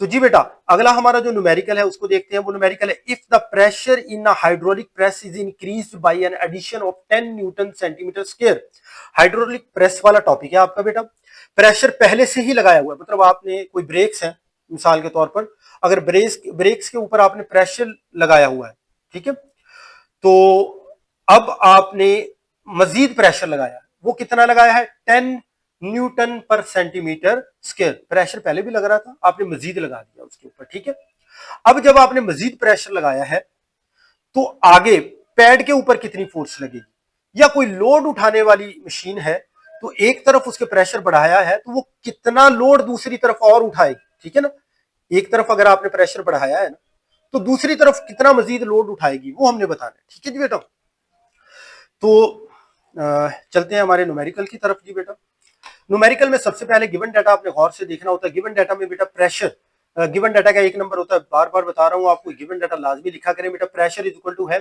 तो जी बेटा, अगला हमारा जो न्यूमेरिकल है उसको देखते हैं। वो न्यूमेरिकल है, if the pressure in a hydraulic press is increased by an addition of 10 newton centimetre square. Hydraulic press वाला टॉपिक है आपका बेटा। प्रेशर पहले से ही लगाया हुआ है, मतलब आपने कोई ब्रेक्स है मिसाल के तौर पर, अगर ब्रेक्स के ऊपर आपने प्रेशर लगाया हुआ है, ठीक है, तो अब आपने मजीद प्रेशर लगाया, वो कितना लगाया है, 10 न्यूटन पर सेंटीमीटर स्क्वायर। प्रेशर पहले भी लग रहा था, आपने मजीद लगा दिया उसके ऊपर, ठीक है। अब जब आपने मजीद प्रेशर लगाया है तो आगे पैड के ऊपर कितनी फोर्स लगेगी, या कोई लोड उठाने वाली मशीन है तो एक तरफ उसके प्रेशर बढ़ाया है तो वो कितना लोड दूसरी तरफ और उठाएगी, ठीक है ना। एक तरफ अगर आपने प्रेशर बढ़ाया है ना, तो दूसरी तरफ कितना मजीद लोड उठाएगी वो हमने बताना है, ठीक है जी बेटा। तो चलते हैं हमारे न्यूमेरिकल की तरफ जी बेटा। न्यूमेरिकल में सबसे पहले गिवन डाटा आपने गौर से देखना होता है। गिवन डाटा में बेटा प्रेशर, गिवन डाटा का एक नंबर होता है, बार बार बता रहा हूं आपको, गिवन डाटा लाजमी लिखा करें बेटा। प्रेशर इज इक्वल टू है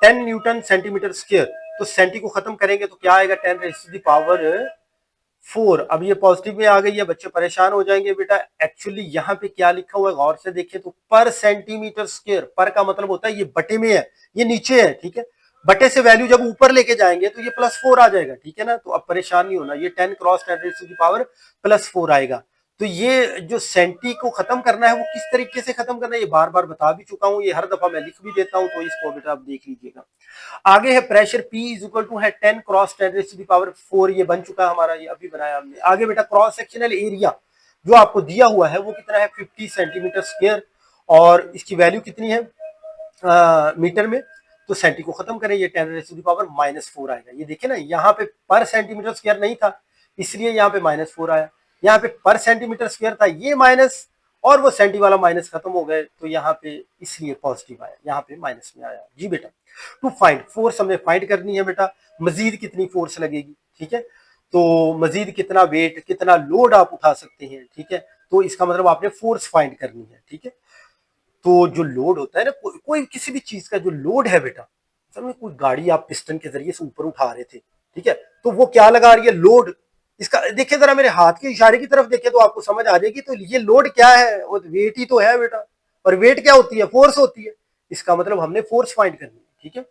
10 न्यूटन सेंटीमीटर स्क्वायर, तो सेंटी को खत्म करेंगे तो क्या आएगा, 10 रेज़ टू द पावर 4। अब ये पॉजिटिव में आ गई है, बच्चे परेशान हो जाएंगे बेटा। एक्चुअली यहाँ पे क्या लिखा हुआ है गौर से देखिए तो, पर सेंटीमीटर स्क्वायर, पर का मतलब होता है ये बटे में है, ये नीचे है, ठीक है। बटे से वैल्यू जब ऊपर लेके जाएंगे तो ये +4 आ जाएगा, ठीक है ना। तो अब परेशान नहीं होना, ये 10 cross 10 raise to the power +4 आएगा। तो ये जो सेंटी को खत्म करना है वो किस तरीके से खत्म करना है ये बार बार बता भी चुका हूं, ये हर दफा मैं लिख भी देता हूं, तो इसको बेटा आप देख लीजिएगा। आगे है pressure P is equal to है 10 cross 10 raise to the power 4, ये बन चुका है हमारा, ये अभी बनाया हमने। आगे बेटा क्रॉस सेक्शनल एरिया जो आपको दिया हुआ है वो कितना है, 50 सेंटीमीटर स्क्वायर, और इसकी वैल्यू कितनी है मीटर में। तो सेंटी को खत्म करें, ये 10 रेज़ टू द पावर -4 आएगा। ये देखिए ना, यहाँ पे पर सेंटीमीटर स्क्वायर नहीं था इसलिए यहाँ पे -4 आया, यहाँ पे पर सेंटीमीटर स्क्वायर था ये माइनस, और वो सेंटी वाला माइनस खत्म हो गए तो यहाँ पे इसलिए पॉजिटिव आया, यहाँ पे माइनस में आया जी बेटा। टू फाइंड फोर्स हमने फाइंड करनी है बेटा, मजीद कितनी फोर्स लगेगी, ठीक है। तो मजीद कितना वेट, कितना लोड आप उठा सकते हैं, ठीक है। तो इसका मतलब आपने फोर्स फाइंड करनी है, ठीक है। तो जो लोड होता है ना, कोई किसी भी चीज का जो लोड है बेटा, समझ, कोई गाड़ी आप पिस्टन के जरिए से ऊपर उठा रहे थे, ठीक है, तो वो क्या लगा रही है, लोड। इसका देखिए जरा मेरे हाथ के इशारे की तरफ देखिए तो आपको समझ आ जाएगी, तो ये लोड क्या है, वो वेट ही तो है बेटा। और वेट क्या होती है, फोर्स होती है। इसका मतलब हमने फोर्स फाइंड करनी है, ठीक है।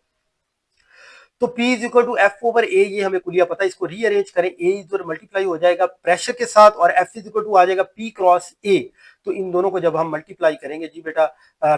तो P is equal to F over A, ये हमें कुलिया पता है, इसको रीअरेंज करें, ए इधर मल्टीप्लाई हो जाएगा प्रेशर के साथ, और F इज इक्वल टू आ जाएगा P क्रॉस ए। तो इन दोनों को जब हम मल्टीप्लाई करेंगे जी बेटा,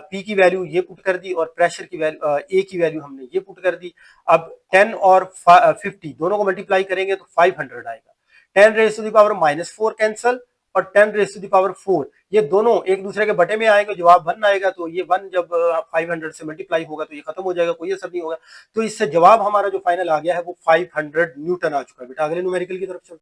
P की वैल्यू ये पुट कर दी और प्रेशर की वैल्यू ए की वैल्यू हमने ये पुट कर दी। अब 10 और 50 दोनों को मल्टीप्लाई करेंगे तो 500 आएगा। 10 raise to the power -4 cancel, और 10 रेज़ टू द पावर 4 ये दोनों एक दूसरे के बटे में आएंगे, जवाब 1 आएगा। तो ये 1 जब 500 से मल्टीप्लाई होगा तो ये खत्म हो जाएगा, कोई असर नहीं होगा। तो इससे जवाब हमारा जो फाइनल आ गया है वो 500 न्यूटन आ चुका है बेटा। अगले न्यूमेरिकल की तरफ चलते हैं।